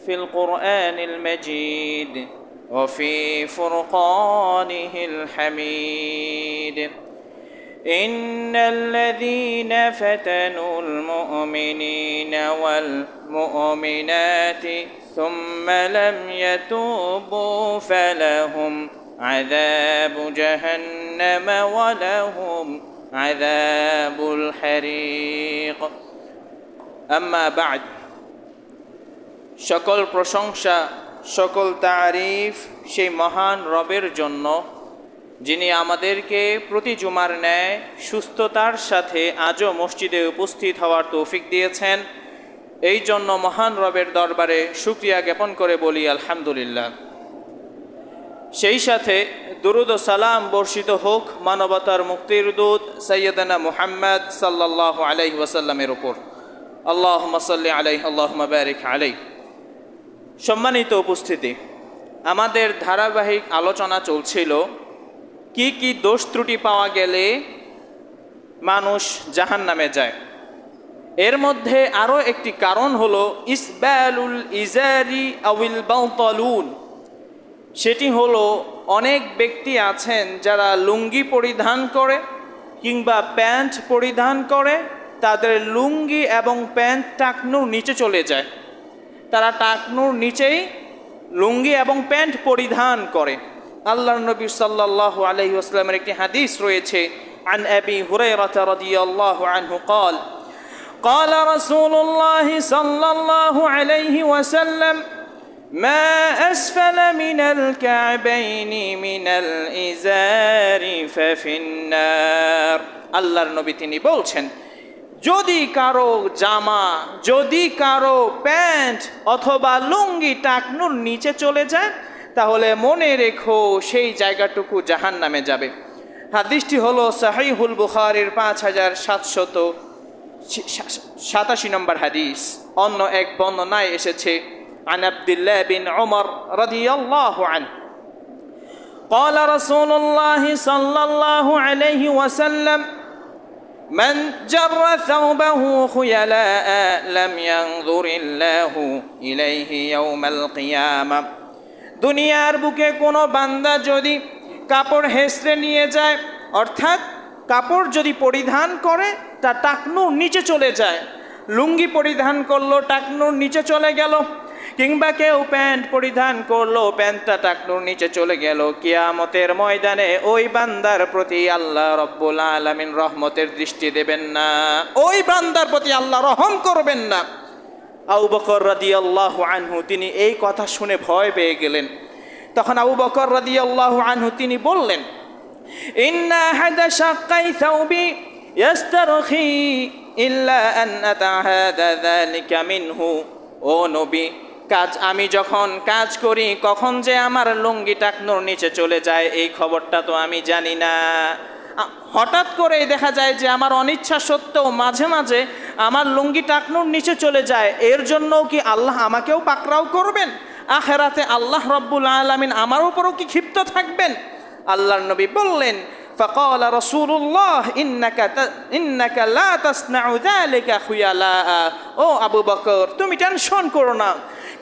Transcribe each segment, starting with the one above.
في القرآن المجيد وفي فرقانه الحميد إن الذين فتنوا المؤمنين والمؤمنات ثم لم يتوبوا فلهم عذاب جهنم ولهم عذاب الحريق أما بعد সকল প্রশংসা সকল তারিফ সেই মহান রবের জন্য যিনি আমাদেরকে প্রতি জুমার ন্যায় সুস্থতার সাথে আজও মসজিদে উপস্থিত হওয়ার তৌফিক দিয়েছেন। এই জন্য মহান রবের দরবারে শুকরিয়া জ্ঞাপন করে বলি আলহামদুলিল্লাহ। সেই সাথে দুরুদ ও সালাম বর্ষিত হোক মানবতার মুক্তির দূত সৈয়দনা মুহাম্মদ সাল্লাল্লাহু আলাইহি ওয়াসাল্লামের উপর। আল্লাহুম্মা সাল্লি আলাইহি আল্লাহুম্মা বারিক আলাইহি। সম্মানিত উপস্থিতি, আমাদের ধারাবাহিক আলোচনা চলছিল কি কি দোষ ত্রুটি পাওয়া গেলে মানুষ জাহান্নামে যায়। এর মধ্যে আরও একটি কারণ হলো ইসবালুল ইজারি আউল বাতালুন। সেটি হলো অনেক ব্যক্তি আছেন যারা লুঙ্গি পরিধান করে কিংবা প্যান্ট পরিধান করে, তাদের লুঙ্গি এবং প্যান্ট টাকনুর নিচে চলে যায়। তারা টাকনুর নিচেই লুঙ্গি এবং প্যান্ট পরিধান করে। আল্লাহর নবী সাল্লাল্লাহু আলাইহি ওয়াসাল্লামের একটি হাদিস রয়েছে, আন আবি হুরায়রা রাদিয়াল্লাহু আনহু قال قال رسول الله صلى الله عليه وسلم ما أسفل من الكعبين من الإزار ففي النار। আল্লাহর নবী তিনি বলছেন, যদি কারো জামা, যদি কারো প্যান্ট অথবা লুঙ্গি টাকনুর নিচে চলে যায় তাহলে মনে রেখো সেই জায়গাটুকু জাহান্নামে যাবে। হাদিসটি হলো সহিহুল বুখারীর 5787 নম্বর হাদিস। অন্য এক বর্ণনায় এসেছে আন আব্দুল্লাহ বিন উমর রাদিয়াল্লাহু আনহু قال رسول الله صلى الله عليه وسلم من جر ثوبه خيلاء لم ينظر الله إليه يوم القيامة। দুনিয়ার বুকে কোনো বান্দা যদি কাপড় হেসড়ে নিয়ে যায়, অর্থাৎ কাপড় যদি পরিধান করে তা টাকনুর নিচে চলে যায়, লুঙ্গি পরিধান করলো টাকনুর নিচে চলে গেল, কিংবা কেউ প্যান্ট পরিধান করলো প্যান্টটা টাকনুর নিচে চলে গেল, কিয়ামতের ময়দানে ওই বান্দার প্রতি আল্লাহ রব্বুল আলামিন রহমতের দৃষ্টি দেবেন না, ওই বান্দার প্রতি আল্লাহ রহম করবেন না। আবু বকর রাদিয়াল্লাহু আনহু তিনি এই কথা শুনে ভয় পেয়ে গেলেন। তখন আবু বকর রাদিয়াল্লাহু আনহু তিনি বললেন, ইন্না হাদা শাক্কাই থাউবি ইয়াস্তারখি ইল্লা আন আতাহাদা যালিকা মিনহু। ও নবী, আমি যখন কাজ করি কখন যে আমার লুঙ্গি টাকনুর নিচে চলে যায় এই খবরটা তো আমি জানি না। হঠাৎ করে দেখা যায় যে আমার অনিচ্ছা সত্ত্বেও মাঝে মাঝে আমার লুঙ্গি টাকনুর নিচে চলে যায়, এর জন্য কি আল্লাহ আমাকেও পাকড়াও করবেন? আখিরাতে আল্লাহ রব্বুল আলামিন আমার উপরও কি ক্ষিপ্ত থাকবেন? আল্লাহর নবী বললেন, فقال رسول الله إنك لا تصنع ذلك خيلاء। ও আবু বকর, তুমি টেনশন করো না,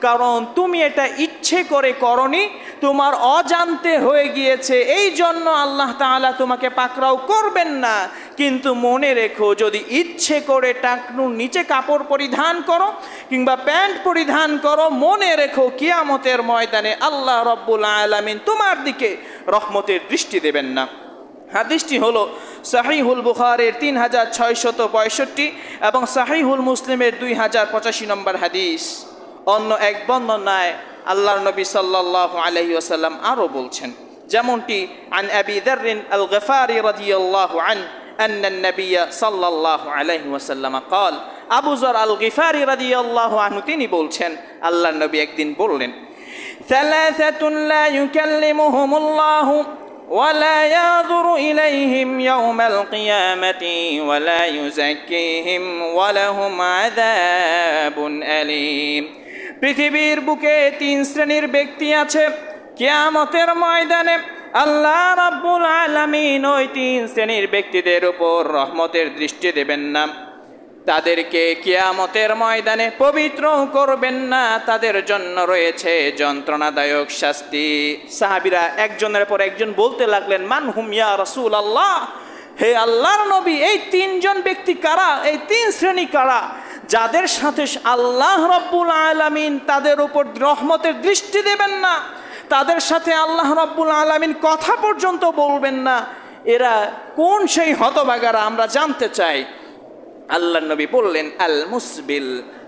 কারণ তুমি এটা ইচ্ছে করে করনি, তোমার অজান্তে হয়ে গিয়েছে, এই জন্য আল্লাহ তাআলা তোমাকে পাকড়াও করবেন না। কিন্তু মনে রেখো, যদি ইচ্ছে করে টাকনুর নিচে কাপড় পরিধান করো কিংবা প্যান্ট পরিধান করো, মনে রেখো কিয়ামতের ময়দানে আল্লাহ রব্বুল আলামিন তোমার দিকে রহমতের দৃষ্টি দেবেন না। হাদিসটি হলো সহিহুল বুখারীর 3665 এবং সহিহুল মুসলিমের 2085 নম্বর হাদিস। অন্য এক বর্ণনায় আল্লাহর নবী সাল্লাল্লাহু আলাইহি ওয়াসাল্লাম আরও বলছেন, যেমনটি আন আবি যাররিন আল গফারি রাদিয়াল্লাহু আনহু আন্না নবিয়্য সাল্লাল্লাহু আলাইহি ওয়াসাল্লাম قال। আবু যর আল গফারি রাদিয়াল্লাহু আনহু তিনি বলছেন, আল্লাহর নবী একদিন বললেন, সালাসাতুন লা ইউকাল্লিমুহুমুল্লাহু ولا ينظر إليهم يوم القيامة ولا يزكيهم ولهم عذاب أليم। পৃথিবীর বুকে 3 শ্রেণীর ব্যক্তি আছে, কিয়ামতের ময়দানে আল্লাহ রাব্বুল আলামিন ওই 3 শ্রেণীর ব্যক্তিদের উপর রহমতের দৃষ্টি দেবেন না। তাদেরকে কিয়ামতের ময়দানে পবিত্র করবেন না, তাদের জন্য রয়েছে যন্ত্রণাদায়ক শাস্তি। সাহাবীরা একজনের পর একজন বলতে লাগলেন, মান হুম ইয়া রাসূলুল্লাহ, হে আল্লাহর নবী, এই তিনজন ব্যক্তি কারা, এই তিন শ্রেণী কারা যাদের সাথে আল্লাহ রাব্বুল আলামিন তাদের উপর রহমতের দৃষ্টি দেবেন না, তাদের সাথে আল্লাহ রাব্বুল আলামিন কথা পর্যন্ত বলবেন না? এরা কোন সেই হতভাগারা, আমরা জানতে চাই। আল্লাহ নবী বললেন, আল মুসবিল,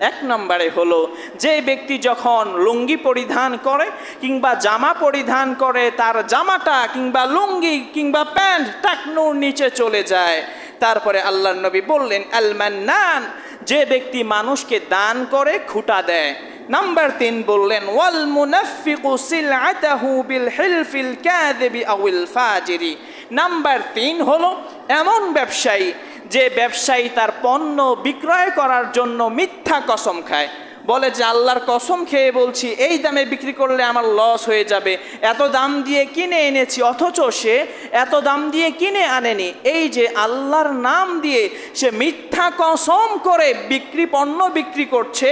এক নম্বরে হলো যে ব্যক্তি যখন লুঙ্গি পরিধান করে কিংবা জামা পরিধান করে, তার জামাটা কিংবা লুঙ্গি কিংবা প্যান্ট টাকনুর নিচে চলে যায়। তারপরে আল্লাহ নবী বললেন, আল মান্নান, যে ব্যক্তি মানুষকে দান করে, খুঁটা দেয়। নাম্বার 3 বললেন, ওয়াল মুনাফিকু সিলআতাহু বিল হিলফিল কাযিবি আউল ফাজিরি। নাম্বার 3 হলো এমন ব্যবসায়ী যে ব্যবসায়ী তার পণ্য বিক্রয় করার জন্য মিথ্যা কসম খায়, বলে যে আল্লাহর কসম খেয়ে বলছি এই দামে বিক্রি করলে আমার লস হয়ে যাবে, এত দাম দিয়ে কিনে এনেছি, অথচ সে এত দাম দিয়ে কিনে আনেনি। এই যে আল্লাহর নাম দিয়ে সে মিথ্যা কসম করে পণ্য বিক্রি করছে,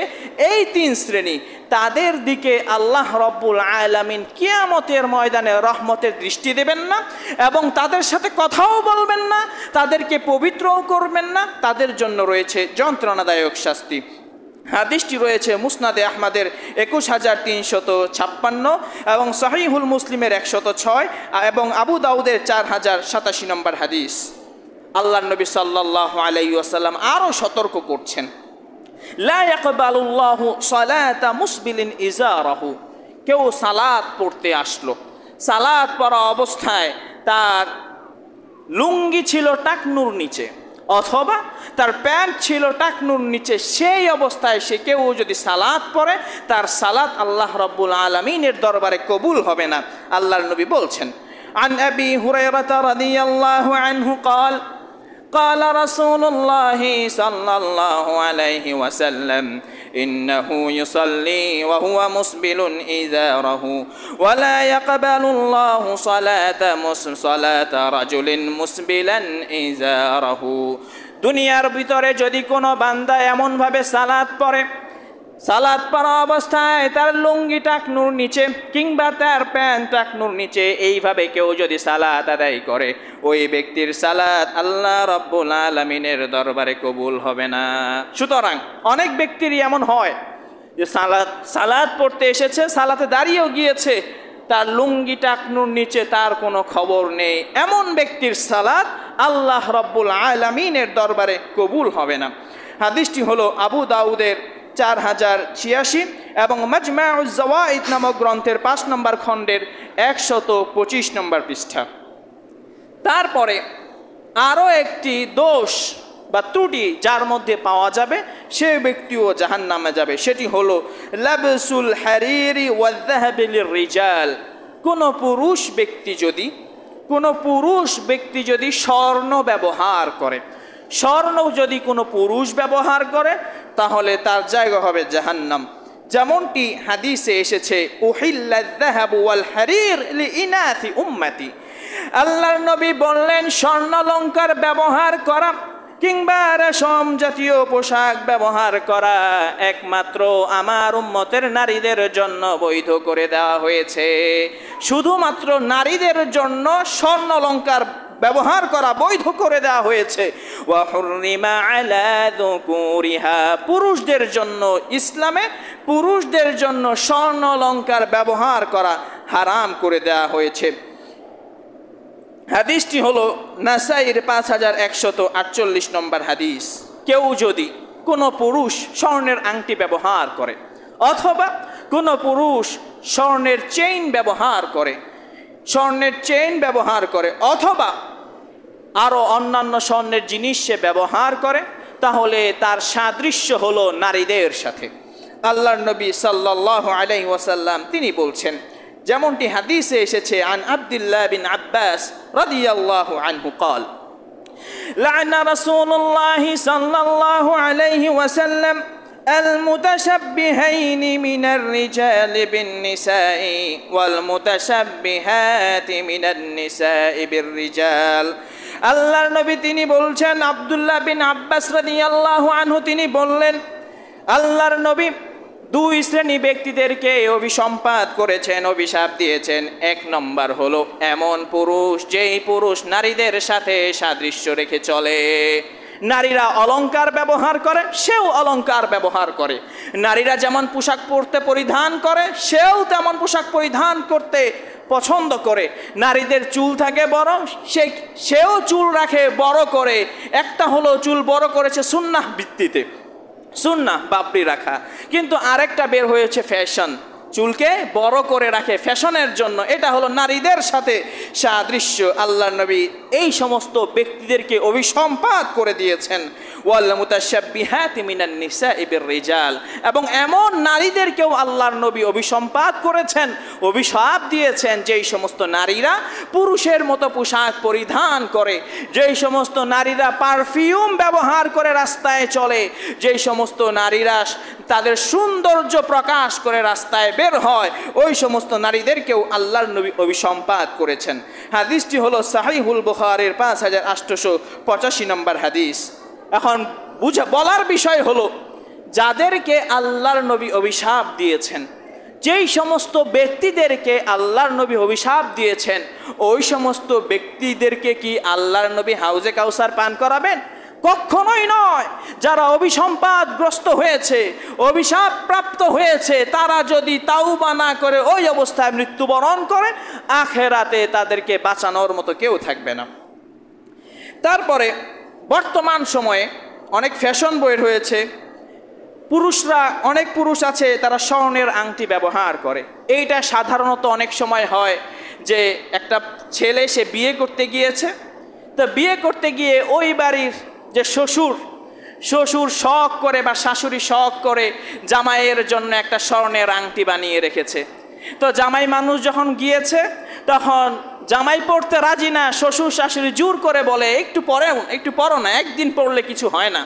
এই 3 শ্রেণী, তাদের দিকে আল্লাহ রব্বুল আলামিন কিয়ামতের ময়দানে রহমতের দৃষ্টি দেবেন না এবং তাদের সাথে কথাও বলবেন না, তাদেরকে পবিত্রও করবেন না, তাদের জন্য রয়েছে যন্ত্রণাদায়ক শাস্তি। হাদিসটি রয়েছে মুসনাদে আহমদের 21356 এবং সহিহুল মুসলিমের 106 এবং আবু দাউদের 4087 নম্বর হাদিস। আল্লাহর নবী সাল্লাল্লাহু আলাইহি ওয়াসাল্লাম আরও সতর্ক করছেন, লা ইয়াকবালুল্লাহু সালাতা মুসবিলিন ইজারাহু। কেউ সালাত পড়তে আসলো, সালাত পড়া অবস্থায় তার লুঙ্গি ছিল টাকনুর নিচে অথবা তার প্যান্ট ছিল টাকনুর নিচে, সেই অবস্থায় সে কেউ যদি সালাত পড়ে, তার সালাত আল্লাহ রাব্বুল আলামিনের দরবারে কবুল হবে না। আল্লাহর নবী বলছেন, আন আবি হুরায়রা রাদিয়াল্লাহু আনহু قال قال رسول الله صلى الله عليه وسلم إنه يصلي وهو مسبل إزاره ولا يقبل الله صلاة رجل مسبلا إزاره। দুনিয়ার ভিতরে যদি কোনো বান্দা এমনভাবে সালাত পড়ে, সালাত পড়া অবস্থায় তার লুঙ্গি টাকনুর নিচে কিংবা তার প্যান্ট টাকনুর নিচে, এইভাবে কেউ যদি সালাত আদায় করে, ওই ব্যক্তির সালাত আল্লাহ রাব্বুল আলামিনের দরবারে কবুল হবে না। সুতরাং অনেক ব্যক্তিরই এমন হয় যে সালাত পড়তে এসেছে, সালাতে দাঁড়িয়েও গিয়েছে, তার লুঙ্গি টাকনুর নিচে তার কোনো খবর নেই, এমন ব্যক্তির সালাত আল্লাহ রাব্বুল আলামিনের দরবারে কবুল হবে না। হাদিসটি হলো আবু দাউদের 4086 এবং মাজমাউজ জাওয়াইদ নামক গ্রন্থের 5 নম্বর খণ্ডের 125 নম্বর পৃষ্ঠা। তারপরে আরও একটি দোষ বা ত্রুটি যার মধ্যে পাওয়া যাবে, সে ব্যক্তিও জাহান্নামে যাবে, সেটি হলো লাবসুল হারিরি ওয়াল যাহাবি লিররিজাল। কোনো পুরুষ ব্যক্তি যদি স্বর্ণ ব্যবহার করে, স্বর্ণ যদি কোনো পুরুষ ব্যবহার করে, তাহলে তার জায়গা হবে জাহান্নাম। যেমনটি হাদিসে এসেছে, উহিল্লায যাহাবু ওয়াল হারির লিইনাথি উম্মতি। আল্লাহর নবী বললেন, স্বর্ণালংকার ব্যবহার করা কিংবা রেশম জাতীয় পোশাক ব্যবহার করা একমাত্র আমার উম্মতের নারীদের জন্য বৈধ করে দেওয়া হয়েছে। শুধুমাত্র নারীদের জন্য স্বর্ণালংকার ব্যবহার করা বৈধ করে দেওয়া হয়েছে। ওয়া হুররিমা আলা যুকুরিহা, পুরুষদের জন্য, ইসলামে পুরুষদের জন্য স্বর্ণালংকার ব্যবহার করা হারাম করে দেওয়া হয়েছে। হাদিসটি হলো নাসাইর 5148 নম্বর হাদিস। কেউ যদি কোনো পুরুষ স্বর্ণের আংটি ব্যবহার করে অথবা কোনো পুরুষ স্বর্ণের চেইন ব্যবহার করে অথবা আরও অন্যান্য স্বর্ণের জিনিস সে ব্যবহার করে, তাহলে তার সাদৃশ্য হলো নারীদের সাথে। আল্লাহর নবী সাল্লাল্লাহু আলাইহি ওয়াসাল্লাম তিনি বলছেন, যেমনটি হাদিসে এসেছে, আন আব্দুল্লাহ বিন আব্বাস রাদিয়াল্লাহু আনহু قال لعن رسول الله صلى الله عليه وسلم المتشبهين من الرجال بالنساء والمتشبهات من النساء بالرجال। আল্লাহর নবী তিনি বলছেন, আব্দুল্লাহ বিন আব্বাস রাদিয়াল্লাহু আনহু তিনি বললেন, আল্লাহর নবী দুই শ্রেণী ব্যক্তিদেরকে অভিসম্পাত করেছেন, অভিশাপ দিয়েছেন। এক নম্বর হলো এমন পুরুষ যেই পুরুষ নারীদের সাথে সাদৃশ্য রেখে চলে। নারীরা অলংকার ব্যবহার করে, সেও অলংকার ব্যবহার করে। নারীরা যেমন পোশাক পরিধান করে, সেও তেমন পোশাক পরিধান করতে পছন্দ করে। নারীদের চুল থাকে বড়, সেও চুল রাখে বড় করে। একটা হলো চুল বড় করেছে সুন্নাহ ভিত্তিতে, সুন্নাহ বাবরি রাখা, কিন্তু আরেকটা বের হয়েছে ফ্যাশন, চুলকে বড় করে রাখে ফ্যাশনের জন্য। এটা হলো নারীদের সাথে সাদৃশ্য। আল্লাহর নবী এই সমস্ত ব্যক্তিদেরকে অভিসম্পাত করে দিয়েছেন। ওয়াল মুতাশাব্বিহাতি মিনান নিসাই বির-রিজাল, এবং এমন নারীদেরকেও আল্লাহর নবী অভিসম্পাত করেছেন, অভিশাপ দিয়েছেন যেই সমস্ত নারীরা পুরুষের মতো পোশাক পরিধান করে, যেই সমস্ত নারীরা পারফিউম ব্যবহার করে রাস্তায় চলে, যেই সমস্ত নারীরা তাদের সৌন্দর্য প্রকাশ করে রাস্তায় বের হয়, ওই সমস্ত নারীদেরকেও আল্লাহর নবী অভিসম্পাত করেছেন। হাদিসটি হলো সাহিহুল বুখারীর 5885 নম্বর হাদিস। এখন বলার বিষয় হলো, যাদেরকে আল্লাহর নবী অভিশাপ দিয়েছেন, যেই সমস্ত ব্যক্তিদেরকে আল্লাহর নবী অভিশাপ দিয়েছেন, ওই সমস্ত ব্যক্তিদেরকে কি আল্লাহর নবী হাউজে কাউসার পান করাবেন? কখনোই নয়। যারা অভিসম্পাতগ্রস্ত হয়েছে, অভিশাপ প্রাপ্ত হয়েছে, তারা যদি তাওবা না করে ওই অবস্থায় মৃত্যুবরণ করে, আখেরাতে তাদেরকে বাঁচানোর মতো কেউ থাকবে না। তারপরে বর্তমান সময়ে অনেক ফ্যাশন বের হয়েছে। পুরুষরা, অনেক পুরুষ আছে তারা স্বর্ণের আংটি ব্যবহার করে। এইটা সাধারণত অনেক সময় হয় যে একটা ছেলে সে বিয়ে করতে গিয়েছে, তো বিয়ে করতে গিয়ে ওই বাড়ির যে শ্বশুর শখ করে বা শাশুড়ি শখ করে জামাইয়ের জন্য একটা স্বর্ণের আংটি বানিয়ে রেখেছে। তো জামাই মানুষ যখন গিয়েছে, তখন জামাই পড়তে রাজি না, শ্বশুর শাশুড়ি জোর করে বলে একটু পরো না, একদিন পড়লে কিছু হয় না।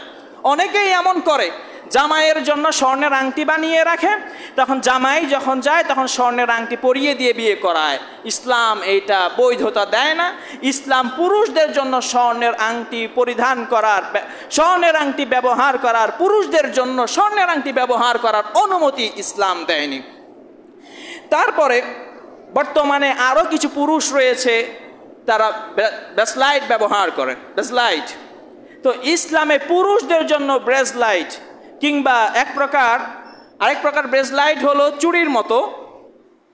অনেকেই এমন করে, জামাইয়ের জন্য স্বর্ণের আংটি বানিয়ে রাখে, তখন জামাই যখন যায় তখন স্বর্ণের আংটি পরিয়ে দিয়ে বিয়ে করায়। ইসলাম এইটা বৈধতা দেয় না। ইসলাম পুরুষদের জন্য স্বর্ণের আংটি পরিধান করার, স্বর্ণের আংটি ব্যবহার করার, পুরুষদের জন্য স্বর্ণের আংটি ব্যবহার করার অনুমতি ইসলাম দেয়নি। তারপরে বর্তমানে আরও কিছু পুরুষ রয়েছে, তারা ব্রেসলাইট ব্যবহার করে। ব্রেসলাইট তো ইসলামে পুরুষদের জন্য ব্রেসলাইট কিংবা আরেক প্রকার ব্রেসলাইট হলো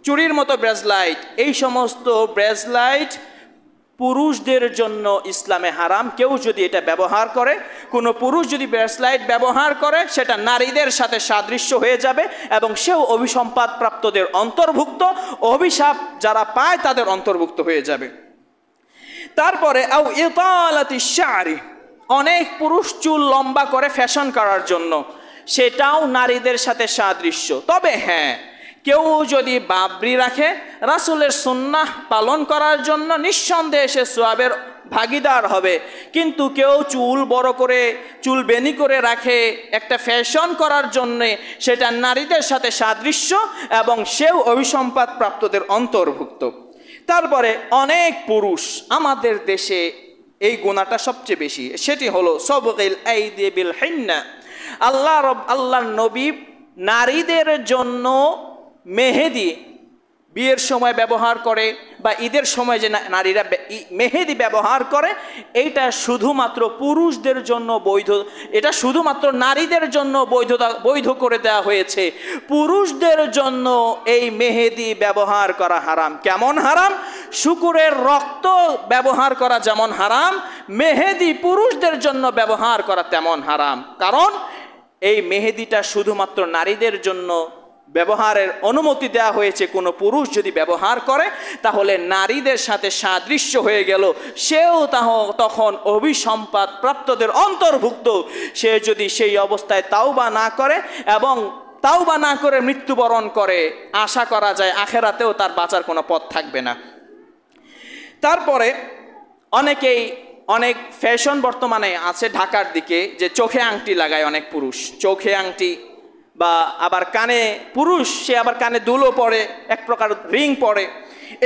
চুড়ির মতো ব্রেসলাইট। এই সমস্ত ব্রেসলাইট পুরুষদের জন্য ইসলামে হারাম। কেউ যদি এটা ব্যবহার করে, কোনো পুরুষ যদি ব্রেসলাইট ব্যবহার করে, সেটা নারীদের সাথে সাদৃশ্য হয়ে যাবে এবং সেও অভিসম্পাত প্রাপ্তদের অন্তর্ভুক্ত, অভিশাপ যারা পায় তাদের অন্তর্ভুক্ত হয়ে যাবে। তারপরে আও ইতালাতিশ শা'রি, অনেক পুরুষ চুল লম্বা করে ফ্যাশন করার জন্য, সেটাও নারীদের সাথে সাদৃশ্য। তবে হ্যাঁ, কেউ যদি বাবরি রাখে রাসূলের সুন্নাহ পালন করার জন্য, নিঃসন্দেহে সে সওয়াবের ভাগীদার হবে। কিন্তু কেউ চুল বড় করে, চুল বেনি করে রাখে একটা ফ্যাশন করার জন্যে, সেটা নারীদের সাথে সাদৃশ্য এবং সেও অভিসম্পাত প্রাপ্তদের অন্তর্ভুক্ত। তারপরে অনেক পুরুষ, আমাদের দেশে এই গুণাটা সবচেয়ে বেশি, সেটি হলো সাবগিল আইদি বিল হিন্না। আল্লাহর নবী নারীদের জন্য মেহেদি বিয়ের সময় ব্যবহার করে বা ঈদের সময় যে নারীরা মেহেদি ব্যবহার করে, এইটা শুধুমাত্র পুরুষদের জন্য বৈধ, এটা শুধুমাত্র নারীদের জন্য বৈধ করে দেওয়া হয়েছে। পুরুষদের জন্য এই মেহেদি ব্যবহার করা হারাম। কেমন হারাম? শূকরের রক্ত ব্যবহার করা যেমন হারাম, মেহেদি পুরুষদের জন্য ব্যবহার করা তেমন হারাম। কারণ এই মেহেদিটা শুধুমাত্র নারীদের জন্য ব্যবহারের অনুমতি দেওয়া হয়েছে। কোনো পুরুষ যদি ব্যবহার করে তাহলে নারীদের সাথে সাদৃশ্য হয়ে গেল, সেও তখন অভিসম্পাত প্রাপ্তদের অন্তর্ভুক্ত। সে যদি সেই অবস্থায় তাওবা না করে এবং তাওবা না করে মৃত্যুবরণ করে, আশা করা যায় আখেরাতেও তার বাঁচার কোনো পথ থাকবে না। তারপরে অনেক ফ্যাশন বর্তমানে আছে ঢাকার দিকে, যে চোখে আংটি লাগায় অনেক পুরুষ, চোখে আংটি, বা আবার কানে, পুরুষ সে আবার কানে দুলও পরে, এক প্রকার রিং পরে।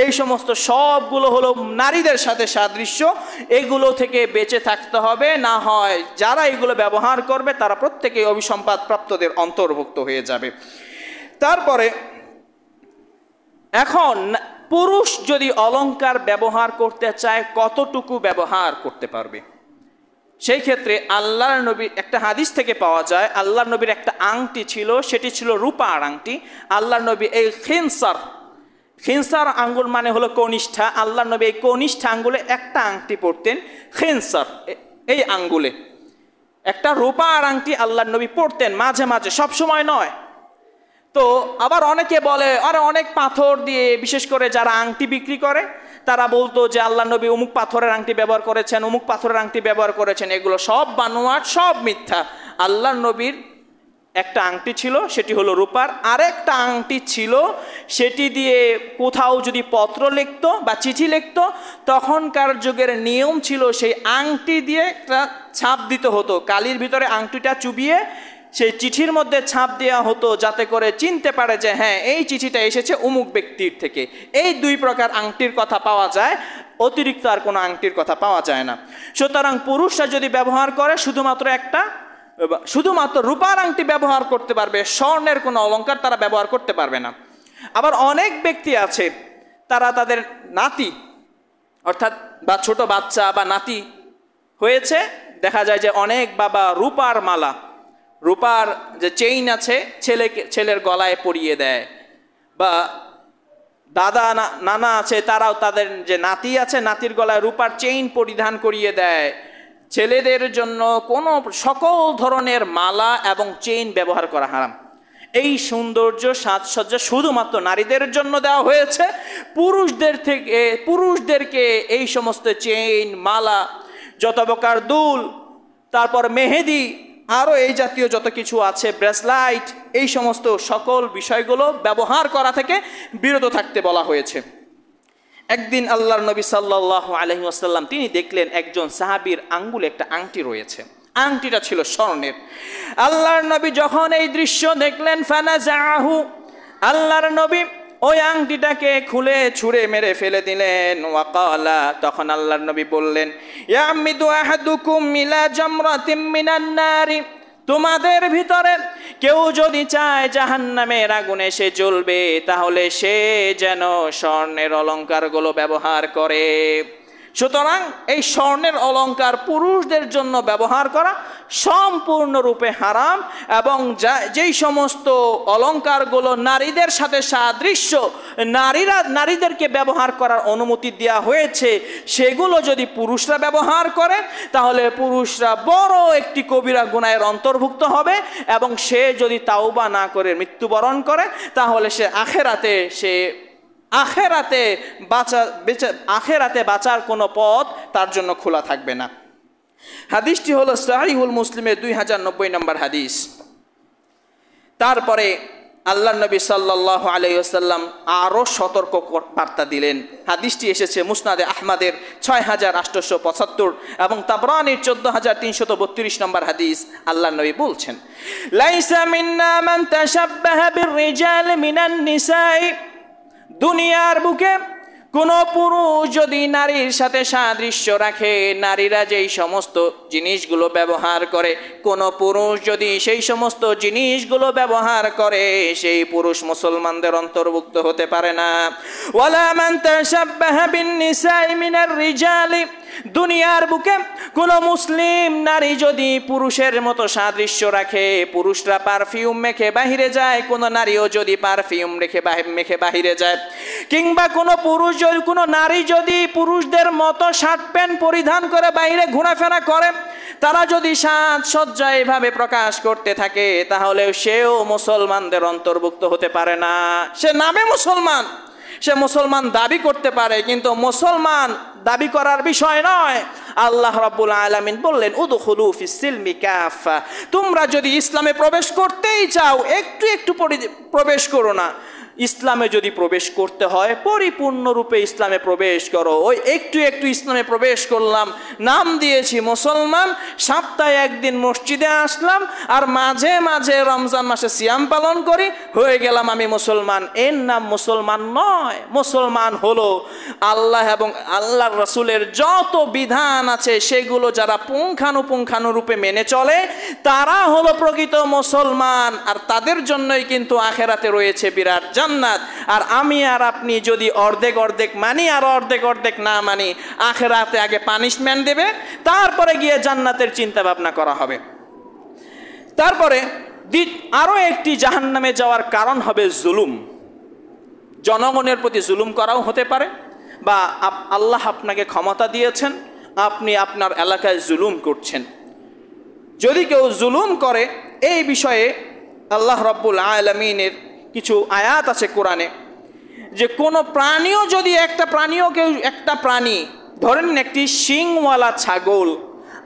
এই সমস্ত সবগুলো হলো নারীদের সাথে সাদৃশ্য, এগুলো থেকে বেঁচে থাকতে হবে, না হয় যারা এগুলো ব্যবহার করবে তারা প্রত্যেকেই অভিসম্পাদ প্রাপ্তদের অন্তর্ভুক্ত হয়ে যাবে। তারপরে এখন পুরুষ যদি অলংকার ব্যবহার করতে চায় কতটুকু ব্যবহার করতে পারবে? সেই ক্ষেত্রে আল্লাহর নবী একটা হাদিস থেকে পাওয়া যায়, আল্লাহর নবীর একটা আংটি ছিল, সেটি ছিল রূপার আংটি। আল্লাহর নবী এই খিনসার আঙ্গুল মানে হলো কনিষ্ঠা, আল্লাহর নবী এই কনিষ্ঠা আঙ্গুলে একটা আংটি পরতেন, খিনসার এই আঙ্গুলে একটা রূপার আংটি আল্লাহর নবী পরতেন মাঝে মাঝে, সব সময় নয়। তো আবার অনেকে বলে আরে অনেক পাথর দিয়ে, বিশেষ করে যারা আংটি বিক্রি করে তারা বলতো যে আল্লাহর নবী অমুক পাথরের আংটি ব্যবহার করেছেন, অমুক পাথরের আংটি ব্যবহার করেছেন, এগুলো সব বানোয়াট, সব মিথ্যা। আল্লাহর নবীর একটা আংটি ছিল, সেটি হলো রূপার। আরেকটা আংটি ছিল, সেটি দিয়ে কোথাও যদি পত্র লিখতো বা চিঠি লিখতো, তখনকার যুগের নিয়ম ছিল সেই আংটি দিয়ে একটা ছাপ দিতে হতো, কালির ভিতরে আংটিটা চুবিয়ে সেই চিঠির মধ্যে ছাপ দেওয়া হতো, যাতে করে চিনতে পারে যে হ্যাঁ এই চিঠিটা এসেছে অমুক ব্যক্তির থেকে। এই দুই প্রকার আংটির কথা পাওয়া যায়, অতিরিক্ত আর কোনো আংটির কথা পাওয়া যায় না। সুতরাং পুরুষরা যদি ব্যবহার করে শুধুমাত্র রূপার আংটি ব্যবহার করতে পারবে, স্বর্ণের কোনো অলংকার তারা ব্যবহার করতে পারবে না। আবার অনেক ব্যক্তি আছে তারা তাদের নাতি অর্থাৎ বা ছোট বাচ্চা বা নাতি হয়েছে, দেখা যায় যে অনেক বাবা রূপার মালা, রূপার যে চেইন আছে ছেলের গলায় পরিয়ে দেয়, বা দাদা নানা আছে তারাও তাদের যে নাতি আছে নাতির গলায় রূপার চেইন পরিধান করিয়ে দেয়। ছেলেদের জন্য কোনো সকল ধরনের মালা এবং চেইন ব্যবহার করা হারাম। এই সৌন্দর্য সাজসজ্জা শুধুমাত্র নারীদের জন্য দেওয়া হয়েছে। পুরুষদেরকে এই সমস্ত চেইন, মালা, যত প্রকার দুল, তারপর মেহেদি, আরও এই জাতীয় যত কিছু আছে, ব্রেসলাইট, এই সমস্ত সকল বিষয়গুলো ব্যবহার করা থেকে বিরত থাকতে বলা হয়েছে। একদিন আল্লাহর নবী সাল্লাল্লাহু আলাইহি ওয়াসাল্লাম তিনি দেখলেন একজন সাহাবীর আঙ্গুলে একটা আংটি রয়েছে, আংটিটা ছিল স্বর্ণের। আল্লাহর নবী যখন এই দৃশ্য দেখলেন, ফানাজাহু, আল্লাহর নবী ওই আংটিটাকে খুলে ছুঁড়ে মেরে ফেলে দিলেন। ওয়াকালা, তখন আল্লাহর নবী বললেন, ইয়ামিদু আহাদুকুম মিলা জামরাতিম মিনান নারি, তোমাদের ভিতরে কেউ যদি চায় জাহান্নামের আগুনে সে জ্বলবে, তাহলে সে যেন স্বর্ণের অলংকারগুলো ব্যবহার করে। সুতরাং এই স্বর্ণের অলংকার পুরুষদের জন্য ব্যবহার করা সম্পূর্ণরূপে হারাম, এবং যেই সমস্ত অলংকারগুলো নারীদের সাথে সাদৃশ্য, নারীদেরকে ব্যবহার করার অনুমতি দেওয়া হয়েছে, সেগুলো যদি পুরুষরা ব্যবহার করে তাহলে পুরুষরা বড় একটি কবিরা গুনাহের অন্তর্ভুক্ত হবে, এবং সে যদি তাওবা না করে মৃত্যুবরণ করে তাহলে সে আখেরাতে বাঁচার কোনো পথ তার জন্য খোলা থাকবে না। হাদিসটি হলো সহিহুল মুসলিমের 2090 নম্বর হাদিস। তারপরে আল্লাহর নবী সাল্লাল্লাহু আলাইহি ওয়াসাল্লাম আরও সতর্ক বার্তা দিলেন। হাদিসটি এসেছে মুসনাদে আহমদের 6875 এবং তাবরানির 14332 নম্বর হাদিস। আল্লাহর নবী বলছেন, লাইসা মিন্না মান তাশাব্বাহা বির-রিজাল মিনান নিসাই, দুনিয়ার বুকে কোনো পুরুষ যদি নারীর সাথে সাদৃশ্য রাখে, নারীরা যেই সমস্ত জিনিসগুলো ব্যবহার করে, কোনো পুরুষ যদি সেই সমস্ত জিনিসগুলো ব্যবহার করে, সেই পুরুষ মুসলমানদের অন্তর্ভুক্ত হতে পারে না। ওয়ালা মান তাশাব্বাহা বিন-নিসাই মিনার রিজালি, দুনিয়ার বুকে কোনো মুসলিম নারী যদি পুরুষের মতো সাদৃশ্য রাখে, পুরুষরা পারফিউম মেখে বাহিরে যায়, কোনো নারীও যদি পারফিউম মেখে বাহিরে যায়, কিংবা কোনো নারী যদি পুরুষদের মতো শার্ট প্যান্ট পরিধান করে বাইরে ঘোরাফেরা করে, তারা যদি সাজসজ্জা এভাবে প্রকাশ করতে থাকে, তাহলে সেও মুসলমানদের অন্তর্ভুক্ত হতে পারে না। সে নামে মুসলমান, সে মুসলমান দাবি করতে পারে, কিন্তু মুসলমান দাবি করার বিষয় নয়। আল্লাহ রাব্বুল আলামিন বললেন, উদখুলু ফিস-সিলমি কাফা, তোমরা যদি ইসলামে প্রবেশ করতেই চাও একটু একটু প্রবেশ করো না, ইসলামে যদি প্রবেশ করতে হয় পরিপূর্ণরূপে ইসলামে প্রবেশ করো। ওই একটু একটু ইসলামে প্রবেশ করলাম, নাম দিয়েছি মুসলমান, সপ্তাহে একদিন মসজিদে আসলাম, আর মাঝে মাঝে রমজান মাসে সিয়াম পালন করি, হয়ে গেলাম আমি মুসলমান, এর নাম মুসলমান নয়। মুসলমান হলো আল্লাহ এবং আল্লাহর রাসূলের যত বিধান আছে সেগুলো যারা পুঙ্খানুপুঙ্খানুরূপে মেনে চলে তারা হলো প্রকৃত মুসলমান, আর তাদের জন্যই কিন্তু আখেরাতে রয়েছে বিরাট জান্নাত। আর আমি আর আপনি যদি অর্ধেক অর্ধেক মানি আর অর্ধেক অর্ধেক না মানি, আখেরাতে আগে পানিশমেন্ট দেবে, তারপরে গিয়ে জান্নাতের চিন্তা ভাবনা করা হবে। তারপরে আরো একটি জাহান্নামে যাওয়ার কারণ হবে জুলুম। জনগণের প্রতি জুলুম করাও হতে পারে, বা আল্লাহ আপনাকে ক্ষমতা দিয়েছেন, আপনি আপনার এলাকায় জুলুম করছেন। যদি কেউ জুলুম করে, এই বিষয়ে আল্লাহ রাব্বুল আলামিনের কিছু আয়াত আছে কোরআনে, যে কোনো প্রাণীও যদি একটা প্রাণী ধরেন একটি শিংওয়ালা ছাগল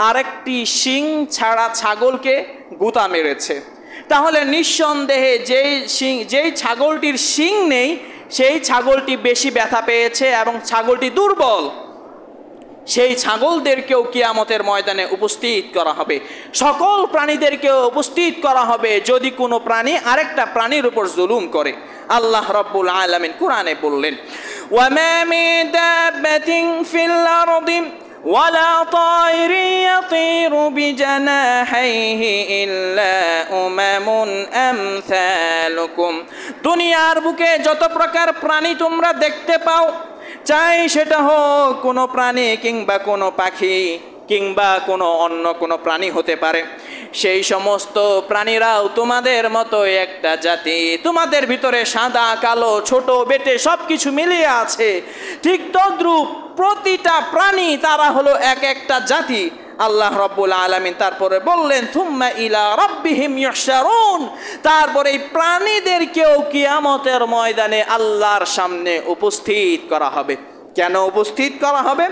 আরেকটি শিং ছাড়া ছাগলকে গুতা মেরেছে, তাহলে নিঃসন্দেহে যেই ছাগলটির শিং নেই সেই ছাগলটি বেশি ব্যথা পেয়েছে এবং ছাগলটি দুর্বল। সেই ছাগলদেরকেও কিয়ামতের ময়দানে উপস্থিত করা হবে, সকল প্রাণীদেরকেও উপস্থিত করা হবে যদি কোনো প্রাণী আরেকটা প্রাণীর উপর জুলুম করে। আল্লাহ রাব্বুল আলামিন কোরআনে বললেন, ওয়ামা মিন দাব্বাতিন ফিল আরদি ওয়ালা তায়রিন ইয়াতিরু বিজানাহিহি ইল্লা উমামুন আমসালুকুম। দুনিয়ার বুকে যত প্রকার প্রাণী তোমরা দেখতে পাও, চাই সেটা হোক কোনো প্রাণী কিংবা কোনো পাখি কিংবা অন্য কোনো প্রাণী হতে পারে, সেই সমস্ত প্রাণীরাও তোমাদের মতো একটা জাতি। তোমাদের ভিতরে সাদা কালো ছোট বেটে সব কিছু মিলিয়ে আছে, ঠিক তদ্রূপ প্রতিটা প্রাণী তারা হলো এক একটা জাতি। আল্লাহ রাব্বুল আলামিন তারপরে বললেন, থুম্মা ইলা রাব্বিহিম ইহশারুন, তারপরে এই প্রাণীদেরকেও কিয়ামতের ময়দানে আল্লাহর সামনে উপস্থিত করা হবে। কেন উপস্থিত করা হবে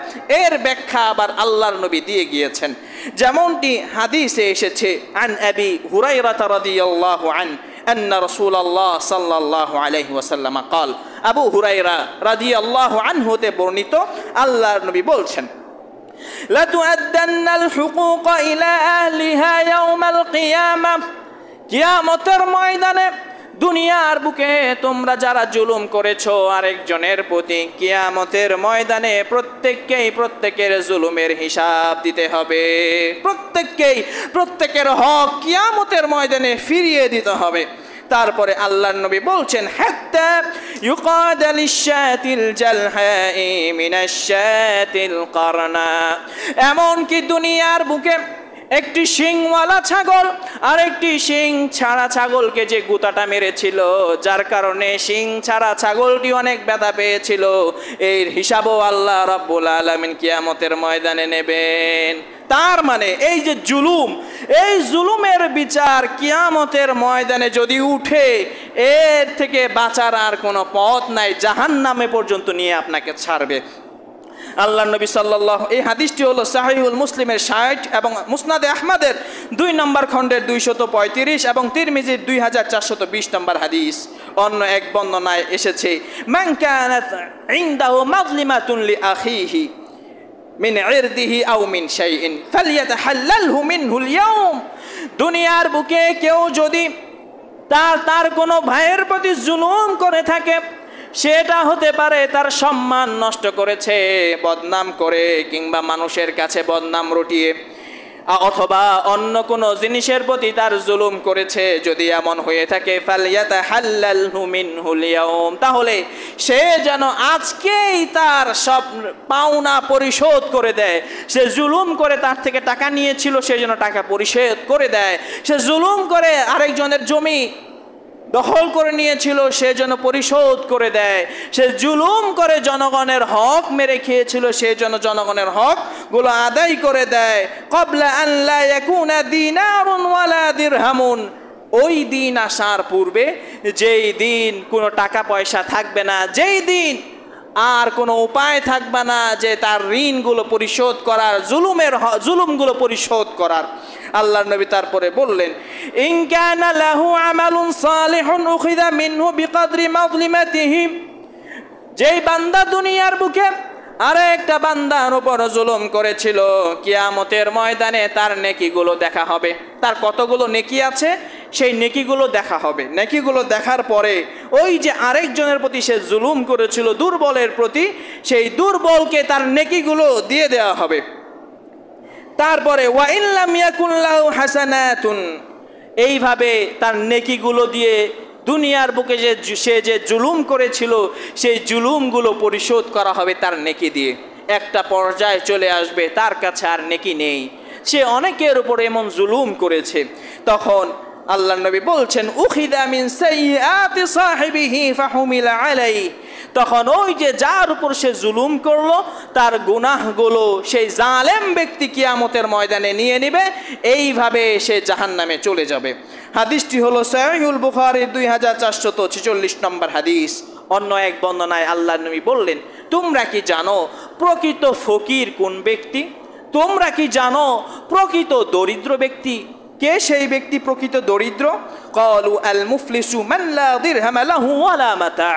এর ব্যাখ্যা আবার আল্লাহর নবী দিয়ে গিয়েছেন, যেমনটি হাদিসে এসেছে, আন আবি হুরায়রা রাদিয়াল্লাহু আনহু আন্না রাসূলুল্লাহ সাল্লাল্লাহু আলাইহি ওয়াসাল্লাম قال, আবু হুরায়রা রাদিয়াল্লাহু আনহু তে বর্ণিত, আল্লাহর নবী বলছেন, লা তুআদ্দান্নাল হুকুক ইলা আহলিহা ইয়াওমাল কিয়ামাহ, কিয়ামতের ময়দানে দুনিয়ার বুকে তোমরা যারা জুলুম করেছো আরেকজনের প্রতি, কিয়ামতের ময়দানে প্রত্যেকের জুলুমের হিসাব দিতে হবে। প্রত্যেকের হক কিয়ামতের ময়দানে ফিরিয়ে দিতে হবে। তারপরে আল্লাহর নবী বলছেন, হাত্তা ইউকাদা লিশাতিল জালহাই মিনাশ শাতিল কারনা, এমন কি দুনিয়ার বুকে একটি শিংওয়ালা ছাগল আর একটি শিং ছাড়া ছাগলকে যে গুতাটা মেরেছিল, যার কারণে শিং ছাড়া ছাগলটি অনেক ব্যথা পেয়েছিল, এর হিসাবও আল্লাহ রাব্বুল আলামিন কিয়ামতের ময়দানে নেবেন। তার মানে এই যে জুলুম, এই জুলুমের বিচার কিয়ামতের ময়দানে যদি উঠে, এর থেকে বাঁচার আর কোনো পথ নাই, জাহান্নামে পর্যন্ত নিয়ে আপনাকে ছাড়বে। আল্লাহ নবী সাল্লাল্লাহু, এই হাদিসটি হলো সাহিহুল মুসলিমের 60 এবং মুসনাদে আহমদের 2 নম্বর খণ্ডের 235 এবং তিরমিজির 2420 নম্বর হাদিস। অন্য এক বর্ণনায় এসেছে, মান কানাত ইনদাহু মাজলিমাতুন লিআখিহি মিন ইরদিহি আও মিন শাইইন ফালইয়াতাহাল্লালহু মিনহুল ইয়াওম, দুনিয়ার বুকে কেউ যদি তার কোনো ভাইয়ের প্রতি জুলুম করে থাকে, সেটা হতে পারে তার সম্মান নষ্ট করেছে বদনাম করে, কিংবা মানুষের কাছে বদনাম রটিয়ে, অথবা অন্য কোনো জিনিসের প্রতি তার জুলুম করেছে, যদি এমন হয়ে থাকে, ফালইয়াতাহাল্লালহু মিনহুল ইয়াওম, তাহলে সে যেন আজকেই তার সব পাওনা পরিশোধ করে দেয়। সে জুলুম করে তার থেকে টাকা নিয়েছিল, সে যেন টাকা পরিশোধ করে দেয়। সে জুলুম করে আরেকজনের জমি দখল করে নিয়েছিল, সে যেন পরিশোধ করে দেয়। সে জুলুম করে জনগণের হক মেরে খেয়েছিল, সে যেন জনগণের হক গুলো আদায় করে দেয়। ক্বাবলা আন লা ইয়াকুনা দিনারুন ওয়ালা দিরহামুন, ওই দিন আসার পূর্বে, যেই দিন কোনো টাকা পয়সা থাকবে না, যেই দিন আর কোনো উপায় থাকবে না যে তার ঋণগুলো পরিশোধ করার, জুলুমগুলো পরিশোধ করার। আল্লাহর নবী তারপরে বললেন, ইন কানা লাহু আমালুন সালিহুন উখিযা মিনহু বিকদরি মাযলিমাতিহি। যেই বান্দা দুনিয়ার বুকে আরেকটা বান্দার উপর জুলুম করেছিল, কিয়ামতের ময়দানে তার নেকিগুলো দেখা হবে। তার কতগুলো নেকি আছে সেই নেকিগুলো দেখা হবে। নেকিগুলো দেখার পরে ওই যে আরেকজনের প্রতি সে জুলুম করেছিল, দুর্বলের প্রতি, সেই দুর্বলকে তার নেকিগুলো দিয়ে দেওয়া হবে। তারপরে ওয়া ইন লাম ইয়াকুন লাহু হাসানাতুন, এইভাবে তার নেকিগুলো দিয়ে দুনিয়ার বুকে সে যে জুলুম করেছিল সেই জুলুমগুলো পরিশোধ করা হবে তার নেকি দিয়ে। একটা পর্যায়ে চলে আসবে তার কাছে আর নেকি নেই, সে অনেকের উপর এমন জুলুম করেছে। তখন আল্লাহ নবী বলছেন উখিযা মিন সাইয়্যাতি সাহিবিহি ফাহুমিলা আলাইহি, তখন ওই যে যার উপর সে জুলুম করলো তার গুনাহগুলো সেই জালেম ব্যক্তি কিয়ামতের ময়দানে নিয়ে নেবে, এইভাবে সে জাহান্নামে চলে যাবে। হাদিসটি হলো সহিহুল বুখারীর 2446 নম্বর হাদিস। অন্য এক বর্ণনায় আল্লাহ নবী বললেন, তোমরা কি জানো প্রকৃত ফকির কোন ব্যক্তি? তোমরা কি জানো প্রকৃত দরিদ্র ব্যক্তি কে? সেই ব্যক্তি প্রকৃত দরিদ্র। ক্বালু আল মুফলিসু মান লা দিরহাম লাহু ওয়ালা মাতা।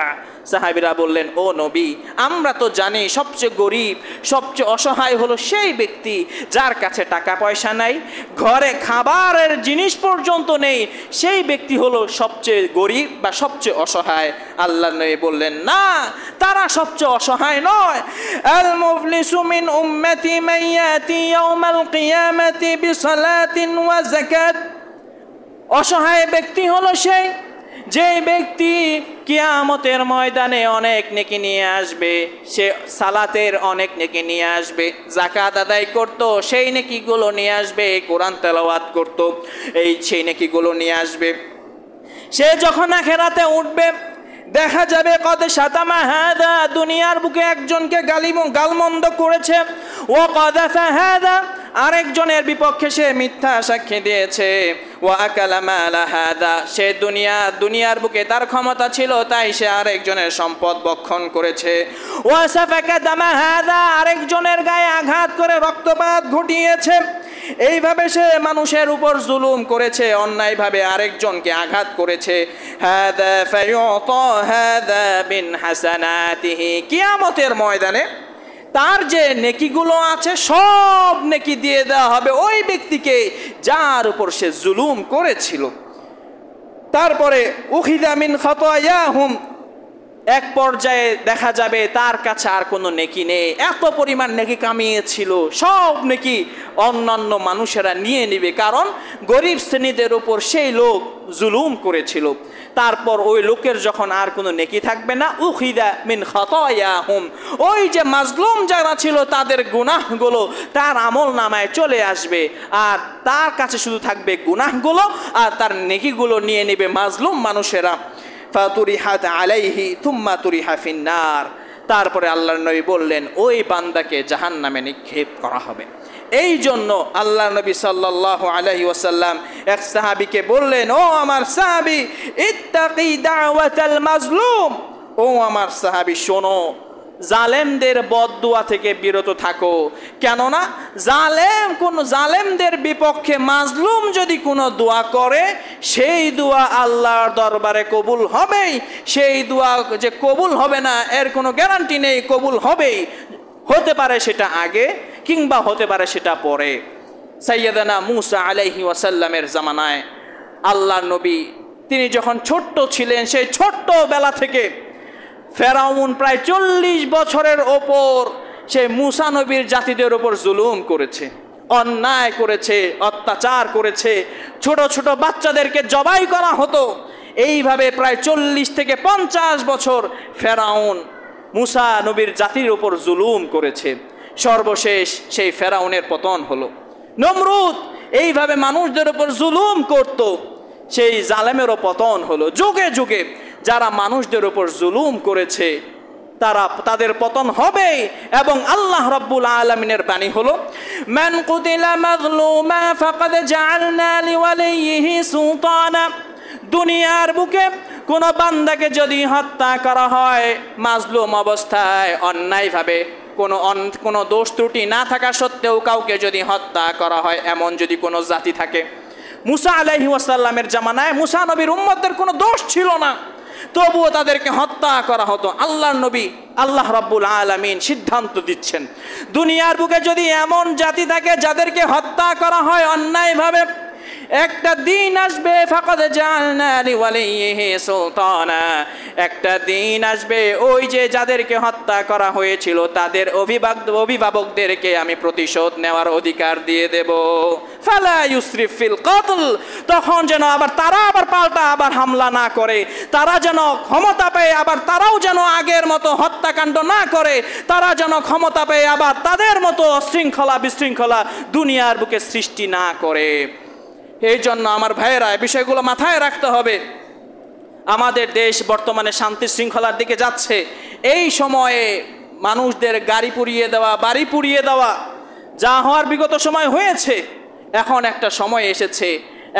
সাহাবীরা বললেন, ও নবী, আমরা তো জানি সবচেয়ে গরিব, সবচেয়ে অসহায় হলো সেই ব্যক্তি যার কাছে টাকা পয়সা নাই, ঘরে খাবারের জিনিস পর্যন্ত নেই, সেই ব্যক্তি হলো সবচেয়ে গরিব বা সবচেয়ে অসহায়। আল্লাহ নবী বললেন, না, তারা সবচেয়ে অসহায় নয়। আল মুফলিসু মিন উম্মতি মান ইয়াতি ইয়াউমাল কিয়ামাতি বিসালাতিন ওয়া যাকাত। অসহায় ব্যক্তি হলো সেই যে ব্যক্তি কিয়ামতের ময়দানে অনেক নেকি নিয়ে আসবে, সে সালাতের অনেক নেকি নিয়ে আসবে, যাকাত আদায় করত সেই নেকিগুলো নিয়ে আসবে, কোরআন তেলাওয়াত করত সেই নেকিগুলো নিয়ে আসবে। সে যখন আখিরাতে উঠবে দেখা যাবে কদ শাতামা হাদা, দুনিয়ার বুকে একজনকে গালমন্দ করেছে, ও কদাফা হাদা, আরেকজনের বিপক্ষে সে মিথ্যা সাক্ষী দিয়েছে, ওয়া আকালা মালা হাদা, সে দুনিয়ার বুকে তার ক্ষমতা ছিল তাই সে আরেকজনের সম্পদ ভক্ষণ করেছে, ওয়া সাফাকা দামা হাদা, আরেকজনের গায়ে আঘাত করে রক্তপাত ঘটিয়েছে। এইভাবে সে মানুষের উপর জুলুম করেছে, অন্যায়ভাবে আরেকজনকে আঘাত করেছে। হাদা ফায়ুতা হাদা বিন হাসানাতিহি, কিয়ামতের ময়দানে তার যে নেকিগুলো আছে সব নেকি দিয়ে দেওয়া হবে ওই ব্যক্তিকে যার উপর সে জুলুম করেছিল। তারপরে উখিযা মিন খাতায়াহুম, এক পর্যায়ে দেখা যাবে তার কাছে আর কোনো নেকি নেই, এত পরিমাণ নেকি কামিয়েছিল সব নেকি অন্যান্য মানুষেরা নিয়ে নেবে, কারণ গরিব শ্রেণীদের উপর সেই লোক জুলুম করেছিল। তারপর ওই লোকের যখন আর কোনো নেকি থাকবে না, উখিযা মিন খাতায়াহুম, ওই যে মাজলুম যারা ছিল তাদের গুনাহগুলো তার আমল নামায় চলে আসবে, আর তার কাছে শুধু থাকবে গুনাহগুলো, আর তার নেকিগুলো নিয়ে নেবে মাজলুম মানুষেরা। ফাতুরিহাত আলাইহি থুম্মা তুরিহা ফিন্নার, তারপরে আল্লাহর নবী বললেন ওই বান্দাকে জাহান্নামে নিক্ষেপ করা হবে। এই জন্য আল্লাহ নবী সাল্লাল্লাহু আলাইহি ওয়াসাল্লাম এক সাহাবীকে বললেন, ও আমার সাহাবী, ইত্তাকি দাওয়াতাল মাজলুম, ও আমার সাহাবী শোনো, জালেমদের বদদুয়া থেকে বিরত থাকো, কেননা জালেমদের বিপক্ষে মাজলুম যদি কোনো দোয়া করে সেই দোয়া আল্লাহর দরবারে কবুল হবেই। সেই দোয়া যে কবুল হবে না এর কোনো গ্যারান্টি নেই, কবুল হবেই, হতে পারে সেটা আগে কিংবা হতে পারে সেটা পরে। সাইয়্যিদানা মুসা আলাইহি ওয়াসাল্লামের জামানায় আল্লাহ নবী তিনি যখন ছোট্ট ছিলেন, সেই ছোট্ট বেলা থেকে ফেরাউন প্রায় 40 বছরের ওপর সে মুসা নবীর জাতিদের ওপর জুলুম করেছে, অন্যায় করেছে, অত্যাচার করেছে, ছোট ছোট বাচ্চাদেরকে জবাই করা হতো। এইভাবে প্রায় 40 থেকে 50 বছর ফেরাউন মুসা নবীর জাতির ওপর জুলুম করেছে। সর্বশেষ সেই ফেরাউনের পতন হলো। নমরুদ এইভাবে মানুষদের ওপর জুলুম করত, সেই জালেমেরও পতন হলো। যুগে যুগে যারা মানুষদের উপর জুলুম করেছে তাদের পতন হবে। এবং আল্লাহ রাব্বুল আলামিনের বাণী হলো, মান কুতিলা মাজলুমা ফাকাদ জাআলনা লিওয়ালিহি সুলতানা, দুনিয়ার বুকে কোন বান্দাকে যদি হত্যা করা হয় মাজলুম অবস্থায়, অন্যায়ভাবে কোনো দোষ ত্রুটি না থাকা সত্ত্বেও কাউকে যদি হত্যা করা হয়, এমন যদি কোনো জাতি থাকে, মুসা আলাইহিস সালামের জামানায় মুসা নবীর উম্মতদের কোনো দোষ ছিল না, তবুও তাদেরকে হত্যা করা হতো। আল্লাহর নবী আল্লাহ রাব্বুল আলামিন সিদ্ধান্ত দিচ্ছেন, দুনিয়ার বুকে যদি এমন জাতি থাকে যাদেরকে হত্যা করা হয় অন্যায়ভাবে, একটা দিন আসবে ফাকাদ জাআলনা লিওয়ালিহি সুলতানা, একটা দিন আসবে ওই যে যাদেরকে হত্যা করা হয়েছিল তাদের অভিভাবকদেরকে আমি প্রতিশোধ নেওয়ার অধিকার দিয়ে দেব। ফালা ইউসরিফ ফিল কতল, তখন যেন আবার তারা পাল্টা হামলা না করে, তারা যেন ক্ষমতা পেয়ে আবার তারাও যেন আগের মতো হত্যাকাণ্ড না করে, তারা যেন ক্ষমতা পেয়ে আবার তাদের মতো শৃঙ্খলা বিশৃঙ্খলা দুনিয়ার বুকে সৃষ্টি না করে। এই জন্য আমার ভাইয়েরা এই বিষয়গুলো মাথায় রাখতে হবে। আমাদের দেশ বর্তমানে শান্তি শৃঙ্খলার দিকে যাচ্ছে, এই সময়ে মানুষদের গাড়ি পুড়িয়ে দেওয়া, বাড়ি পুড়িয়ে দেওয়া যা হওয়ার বিগত সময় হয়েছে, এখন একটা সময় এসেছে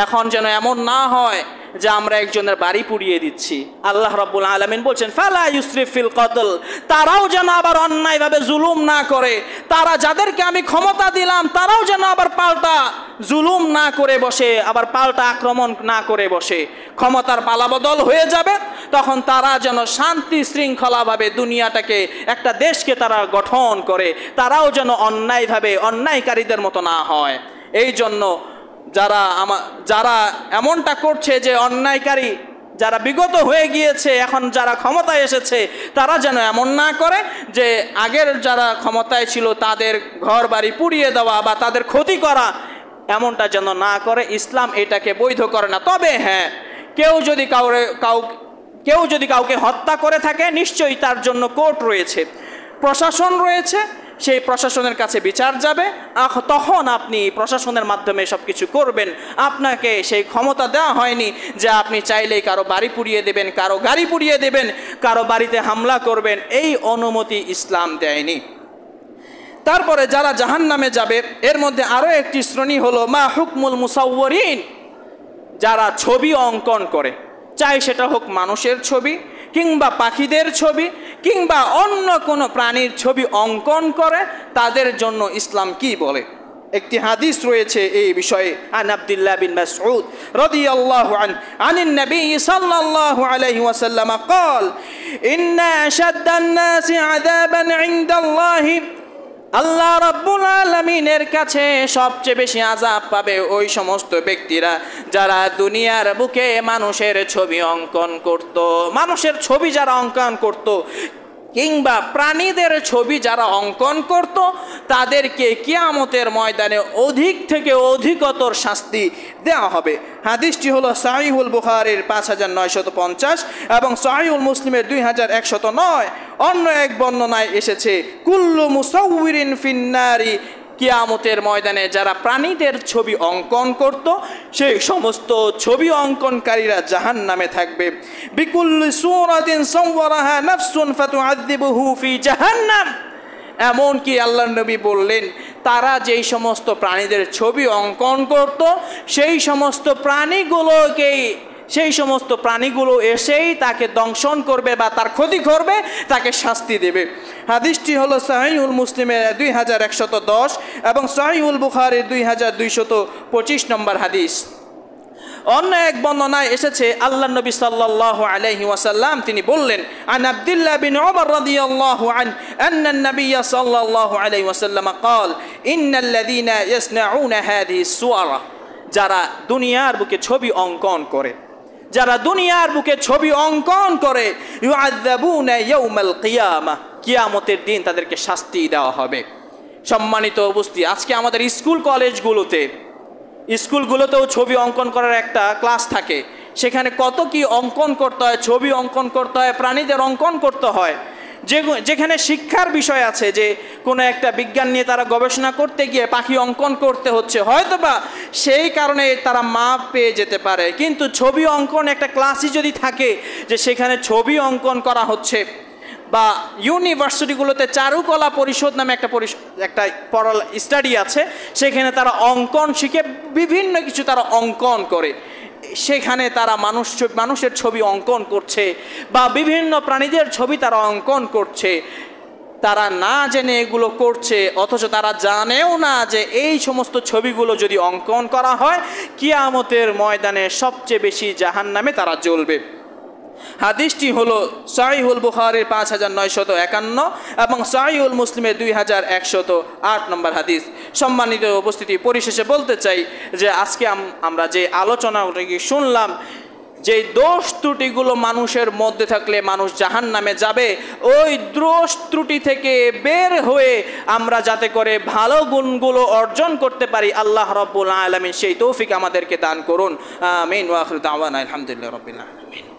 এখন যেন এমন না হয় যে আমরা একজনের বাড়ি পুড়িয়ে দিচ্ছি। আল্লাহ রাব্বুল আলামিন বলছেন ফালা ইউসরিফ ফিল কতল, তারাও যেন আবার অন্যায়ভাবে জুলুম না করে, তারা যাদেরকে আমি ক্ষমতা দিলাম তারাও যেন আবার পাল্টা জুলুম না করে বসে, আবার পাল্টা আক্রমণ না করে বসে। ক্ষমতার পালাবদল হয়ে যাবে, তখন তারা যেন শান্তি শৃঙ্খলাভাবে দুনিয়াটাকে, একটা দেশকে তারা গঠন করে, তারাও যেন অন্যায়ভাবে অন্যায়কারীদের মতো না হয়। এই জন্য যারা এমনটা করছে যে অন্যায়কারী যারা বিগত হয়ে গিয়েছে, এখন যারা ক্ষমতায় এসেছে তারা যেন এমন না করে যে আগের যারা ক্ষমতায় ছিল তাদের ঘর বাড়ি পুড়িয়ে দেওয়া বা তাদের ক্ষতি করা, এমনটা যেন না করে। ইসলাম এটাকে বৈধ করে না। তবে হ্যাঁ, কেউ যদি কাউকে হত্যা করে থাকে নিশ্চয়ই তার জন্য কোর্ট রয়েছে, প্রশাসন রয়েছে, সেই প্রশাসনের কাছে বিচার যাবে, তখন আপনি প্রশাসনের মাধ্যমে সব কিছু করবেন। আপনাকে সেই ক্ষমতা দেওয়া হয়নি যে আপনি চাইলেই কারো বাড়ি পুড়িয়ে দেবেন, কারো গাড়ি পুড়িয়ে দেবেন, কারো বাড়িতে হামলা করবেন, এই অনুমতি ইসলাম দেয়নি। তারপরে যারা জাহান্নামে যাবে এর মধ্যে আরও একটি শ্রেণী হলো মা হুকমুল মুসাওয়িরিন, যারা ছবি অঙ্কন করে, চাই সেটা হোক মানুষের ছবি কিংবা পাখিদের ছবি কিংবা অন্য কোনো প্রাণীর ছবি অঙ্কন করে, তাদের জন্য ইসলাম কি বলে। একটি হাদিস রয়েছে এই বিষয়ে, আন আব্দুল্লাহ বিন মাসউদ রাদিয়াল্লাহু আনহু আনিন নবী সাল্লাল্লাহু আলাইহি ওয়াসাল্লাম قال ان اشد الناس عذابا عند الله, আল্লাহ রাব্বুল আলামিনের কাছে সবচেয়ে বেশি আযাব পাবে ওই সমস্ত ব্যক্তিরা যারা দুনিয়ার বুকে মানুষের ছবি অঙ্কন করত, মানুষের ছবি যারা অঙ্কন করত কিংবা প্রাণীদের ছবি যারা অঙ্কন করত, তাদেরকে কিয়ামতের ময়দানে অধিক থেকে অধিকতর শাস্তি দেওয়া হবে। হাদিসটি হলো সহিহুল বুখারীর 5950 এবং সহিহুল মুসলিমের 2109। অন্য এক বর্ণনায় এসেছে কুল্লু মুসাউউরিন ফিন্নারি, কিয়ামতের ময়দানে যারা প্রাণীদের ছবি অঙ্কন করত সেই সমস্ত ছবি অঙ্কনকারীরা জাহান্নামে থাকবে। বিকুল্লি সূরাতিন সাওয়ারাহা নাফসুন ফাতুআযিবুহু ফি জাহান্নাম, এমনকি আল্লাহর নবী বললেন তারা যেই সমস্ত প্রাণীদের ছবি অঙ্কন করত সেই সমস্ত প্রাণীগুলো এসেই তাকে দংশন করবে বা তার ক্ষতি করবে, তাকে শাস্তি দেবে। হাদিসটি হলো সহিহুল মুসলিমের 2110 এবং সহিহুল বুখারীর 2225 নম্বর হাদিস। অন্য এক বর্ণনায় এসেছে আল্লাহর নবী সাল্লাল্লাহু আলাইহি ওয়াসাল্লাম তিনি বললেন, আন আব্দুল্লাহ বিন উমর রাদিয়াল্লাহু আনহু আন্না নবী সাল্লাল্লাহু আলাইহি ওয়াসাল্লাম قال ان الذين يصنعون هذه الصور, যারা দুনিয়ার বুকে ছবি অঙ্কন করে, ইউআযাবুনা ইয়াউমাল কিয়ামাহ, কিয়ামতের দিন তাদেরকে শাস্তি দেওয়া হবে। সম্মানিত উপস্থিতি, আজকে আমাদের স্কুলগুলোতেও ছবি অঙ্কন করার একটা ক্লাস থাকে, সেখানে কত কি অঙ্কন করতে হয়, ছবি অঙ্কন করতে হয়, প্রাণীদের অঙ্কন করতে হয়, যেখানে শিক্ষার বিষয় আছে যে কোনো একটা বিজ্ঞান নিয়ে তারা গবেষণা করতে গিয়ে পাখি অঙ্কন করতে হচ্ছে, হয়তোবা সেই কারণে তারা মাপ পেয়ে যেতে পারে। কিন্তু ছবি অঙ্কন একটা ক্লাসই যদি থাকে যে সেখানে ছবি অঙ্কন করা হচ্ছে, বা ইউনিভার্সিটিগুলোতে চারুকলা পরিষদ নামে একটা স্টাডি আছে, সেখানে তারা অঙ্কন শিখে বিভিন্ন কিছু তারা অঙ্কন করে, সেখানে তারা মানুষের ছবি অঙ্কন করছে বা বিভিন্ন প্রাণীদের ছবি তারা অঙ্কন করছে। তারা না জেনে এগুলো করছে, অথচ তারা জানেও না যে এই সমস্ত ছবিগুলো যদি অঙ্কন করা হয় কিয়ামতের ময়দানে সবচেয়ে বেশি জাহান্নামে তারা জ্বলবে। হাদিসটি হলো সহিহুল বুখারীর 5951 এবং সহিহুল মুসলিমের 2108 নম্বর হাদিস। সম্মানিত উপস্থিতি, পরিশেষে বলতে চাই যে আজকে আমরা যে আলোচনাটি শুনলাম, যে দোষ ত্রুটিগুলো মানুষের মধ্যে থাকলে মানুষ জাহান্নামে যাবে, ওই দোষ ত্রুটি থেকে বের হয়ে আমরা যাতে করে ভালো গুণগুলো অর্জন করতে পারি, আল্লাহ রাব্বুল আলামিন সেই তৌফিক আমাদেরকে দান করুন। আমিন ওয়া আখিরু দাওয়ানা আলহামদুলিল্লাহি রাব্বিল আলামিন।